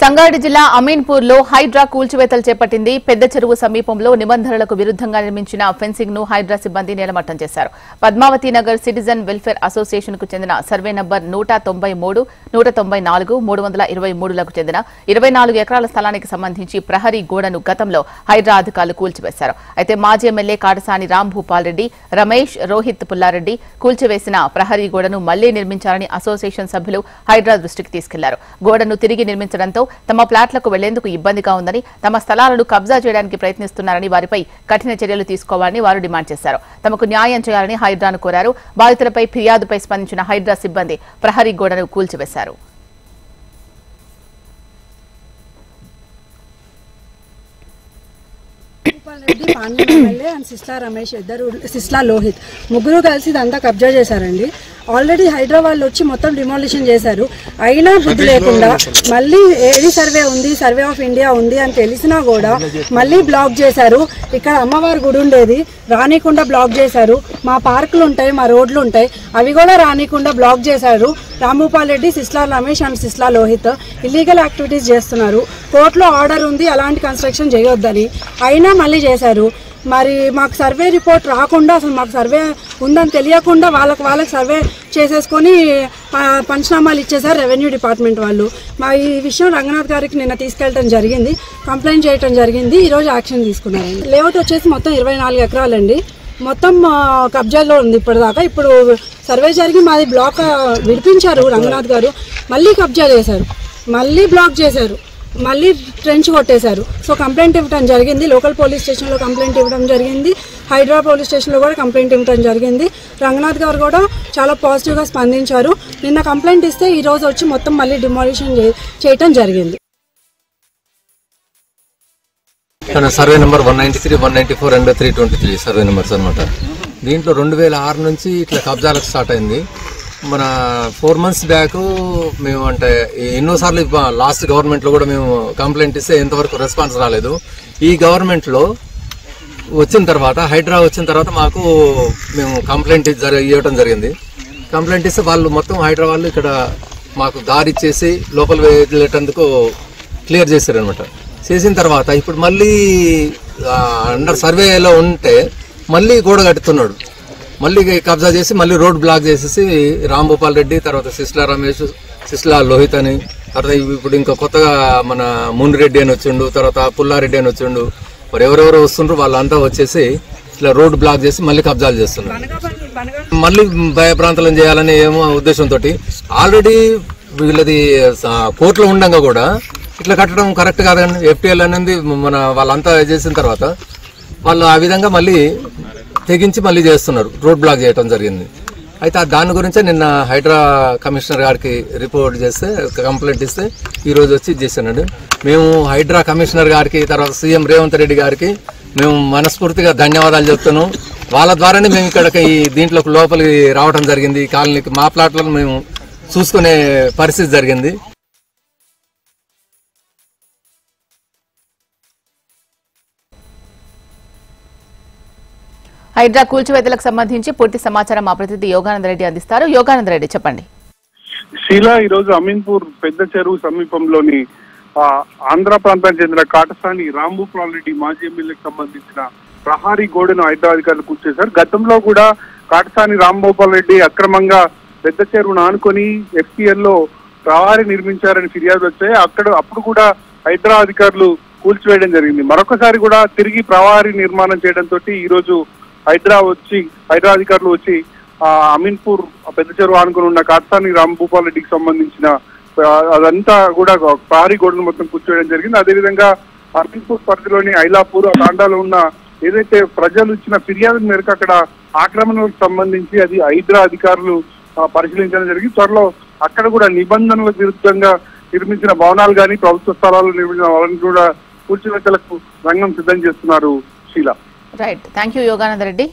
సంగారెడ్డి జిల్లా అమీన్పూర్ లో హైడ్రా కూల్చివేతలు చేపట్టింది. పెద్ద చెరువు సమీపంలో నిబంధనలకు విరుద్ధంగా నిర్మించిన ఫెన్సింగ్ ను హైడ్రా సిబ్బంది నేలమట్టం చేశారు. Padmavati Nagar citizen welfare association కు చెందిన సర్వే నంబర్ 193, 194, 323లకు చెందిన 24 ఎకరాల స్థలానికి సంబంధించి ప్రహరీ గోడను గతంలో హైడ్రా అధికారులు కూల్చివేశారు. అయితే మాజీ ఎమ్మెల్యే కాటసాని రాంభూపాల్ రెడ్డి, రమేష్, రోహిత్ పుల్లారెడ్డి కూల్చివేసిన ప్రహరీ గోడను మళ్లీ నిర్మించాలని అసోసియేషన్ సభ్యులు హైడ్రా దృష్టికి తీసుకెళ్లారు. గోడను తిరిగి నిర్మించడంతో తమ ఫ్లాట్లకు వెళ్లేందుకు ఇబ్బందిగా ఉందని, తమ స్థలాలను కబ్జా చేయడానికి ప్రయత్నిస్తున్నారని, వారిపై కఠిన చర్యలు తీసుకోవాలని వారు డిమాండ్ చేశారు. తమకు న్యాయం చేయాలని హైడ్రాను కోరారు. బాధితులపై ఫిర్యాదుపై స్పందించిన హైడ్రా సిబ్బంది ప్రహరీ గోడను కూల్చివేశారు. సిస్లా రమేష్, సిస్లా లోహిత్ ముగ్గురు కలిసి ఇదంతా కబ్జా చేశారండి. ఆల్రెడీ హైడ్రా వాళ్ళు వచ్చి మొత్తం డిమాలిషన్ చేశారు. అయినా బుద్ధి లేకుండా మళ్ళీ ఏడి సర్వే ఉంది, సర్వే ఆఫ్ ఇండియా ఉంది అని తెలిసినా కూడా మళ్ళీ బ్లాక్ చేశారు. ఇక్కడ అమ్మవారి గుడి ఉండేది, రానికుండా బ్లాక్ చేశారు. మా పార్కులు ఉంటాయి, మా రోడ్లు ఉంటాయి, అవి కూడా రానికుండా బ్లాక్ చేశారు. Rambhupal Reddy, Sisla Ramesh and Sisla Lohith illegal activities చేస్తున్నారు. కోర్టులో ఆర్డర్ ఉంది అలాంటి కన్స్ట్రక్షన్ చేయొద్దని, అయినా మళ్ళీ చేశారు. మరి మాకు సర్వే రిపోర్ట్ రాకుండా, అసలు మాకు సర్వే ఉందని తెలియకుండా వాళ్ళకి సర్వే చేసేసుకొని పంచనామాలు ఇచ్చేసారు రెవెన్యూ డిపార్ట్మెంట్ వాళ్ళు. మా ఈ విషయం రంగనాథ్ గారికి నిన్న తీసుకెళ్ళడం జరిగింది, కంప్లైంట్ చేయడం జరిగింది. ఈరోజు యాక్షన్ తీసుకున్నారండి. లేఅవుట్ వచ్చేసి మొత్తం 24 ఎకరాలండి. మొత్తం కబ్జాలో ఉంది ఇప్పటిదాకా. ఇప్పుడు సర్వే జరిగి మాది బ్లాక్ విడిపించారు రంగనాథ్ గారు, మళ్ళీ కబ్జా చేశారు, మళ్ళీ బ్లాక్ చేశారు, మళ్ళీ ట్రెంచ్ కొట్టేశారు. సో కంప్లైంట్ ఇవ్వడం జరిగింది. లోకల్ పోలీస్ స్టేషన్లో కంప్లైంట్ ఇవ్వడం జరిగింది, హైడ్రా పోలీస్ స్టేషన్లో కూడా కంప్లైంట్ ఇవ్వడం జరిగింది. రంగనాథ్ గారు కూడా చాలా పాజిటివ్గా స్పందించారు. నిన్న కంప్లైంట్ ఇస్తే ఈ రోజు వచ్చి మొత్తం మళ్ళీ డిమాలిషన్ చేయటం జరిగింది. Survey number 193, 194 and 323 survey numbers అనమాట. దీంట్లో 2006 నుంచి ఇట్లా కబ్జాలకు స్టార్ట్ అయింది. మన 4 months బ్యాక్ మేము అంటే ఎన్నోసార్లు లాస్ట్ గవర్నమెంట్లో కూడా మేము కంప్లైంట్ ఇస్తే ఎంతవరకు రెస్పాన్స్ రాలేదు. ఈ గవర్నమెంట్లో వచ్చిన తర్వాత, హైడ్రా వచ్చిన తర్వాత మాకు మేము కంప్లైంట్ ఇవ్వడం జరిగింది. కంప్లైంట్ ఇస్తే వాళ్ళు మొత్తం హైడ్రా వాళ్ళు ఇక్కడ మాకు దారి ఇచ్చేసి లోపల వెళ్ళేటందుకు క్లియర్ చేశారు అనమాట. చేసిన తర్వాత ఇప్పుడు మళ్ళీ అండర్ సర్వేలో ఉంటే మళ్ళీ గోడ కట్టుతున్నాడు, మళ్ళీ కబ్జా చేసి మళ్ళీ రోడ్ బ్లాక్ చేసేసి రాంభూపాల్ రెడ్డి, తర్వాత సిస్లా రమేష్, సిస్లా లోహిత్ అని, తర్వాత ఇప్పుడు ఇంకా కొత్తగా మన మున్రెడ్డి అని వచ్చిండు, తర్వాత పుల్లారెడ్డి అని వచ్చిండు. మరి ఎవరెవరు వస్తుండ్రు వాళ్ళంతా వచ్చేసి ఇట్లా రోడ్ బ్లాక్ చేసి మళ్ళీ కబ్జాలు చేస్తున్నారు. మళ్ళీ భయప్రాంతలం చేయాలనే ఏమో ఉద్దేశంతో ఆల్రెడీ వీళ్ళది కోర్టులో ఉండగా కూడా ఇట్లా కట్టడం కరెక్ట్ కాదండి. FTL అనేది మన వాళ్ళంతా చేసిన తర్వాత వాళ్ళు ఆ విధంగా మళ్ళీ తెగించి మళ్ళీ చేస్తున్నారు, రోడ్ బ్లాక్ చేయడం జరిగింది. అయితే దాని గురించే నిన్న హైడ్రా కమిషనర్ గారికి రిపోర్ట్ చేస్తే, కంప్లైంట్ ఇస్తే ఈరోజు వచ్చి చేశానండి. మేము హైడ్రా కమిషనర్ గారికి, తర్వాత సీఎం రేవంత్ రెడ్డి గారికి మేము మనస్ఫూర్తిగా ధన్యవాదాలు చెప్తున్నాం. వాళ్ళ ద్వారానే మేము ఇక్కడికి దీంట్లో లోపలికి రావడం జరిగింది. ఈ కాలనీకి మా ప్లాట్లను మేము చూసుకునే పరిస్థితి జరిగింది. హైడ్రా కూల్చివేతలకు సంబంధించి పూర్తి సమాచారం మా ప్రతినిధి యోగానంద రెడ్డి అందిస్తారు. యోగానంద రెడ్డి, చెప్పండి. శీలా, ఈరోజు అమీన్పూర్ పెద్ద చెరువు సమీపంలోని ఆంధ్ర ప్రాంతానికి చెందిన కాటసాని రాంభూపాల్ రెడ్డి మాజీ ఎమ్మెల్యేకి సంబంధించిన ప్రహారీ గోడను హైడ్రా అధికారులు కూల్చేశారు. గతంలో కూడా కాటసాని రాంభూపాల్ రెడ్డి అక్రమంగా పెద్ద చెరువును ఆనుకొని FTL లో ప్రహారీ నిర్మించారని ఫిర్యాదు వచ్చాయి. అప్పుడు కూడా హైడ్రా అధికారులు కూల్చివేయడం జరిగింది. మరొకసారి కూడా తిరిగి ప్రహారీ నిర్మాణం చేయడంతో ఈ రోజు హైడ్రా అధికారులు వచ్చి అమీన్పూర్ పెద్ద చెరువు ఆనుకుని ఉన్న కాటసాని రాంభూపాల్ రెడ్డికి సంబంధించిన అదంతా కూడా ప్రహరీ గోడను మొత్తం కూర్చోవడం జరిగింది. అదేవిధంగా అమీన్పూర్ పరిధిలోని ఐలాపూర్, తాండాలో ఉన్న ఏదైతే ప్రజలు ఇచ్చిన ఫిర్యాదు మేరకు అక్కడ ఆక్రమణలకు సంబంధించి అది హైడ్రా అధికారులు పరిశీలించడం జరిగింది. త్వరలో అక్కడ కూడా నిబంధనలకు విరుద్ధంగా నిర్మించిన భవనాలు కానీ, ప్రభుత్వ స్థలాలు నిర్మించిన వాళ్ళని కూడా కూల్చివేతలకు రంగం సిద్ధం చేస్తున్నారు. Sheela, right, thank you Yogananda Reddy.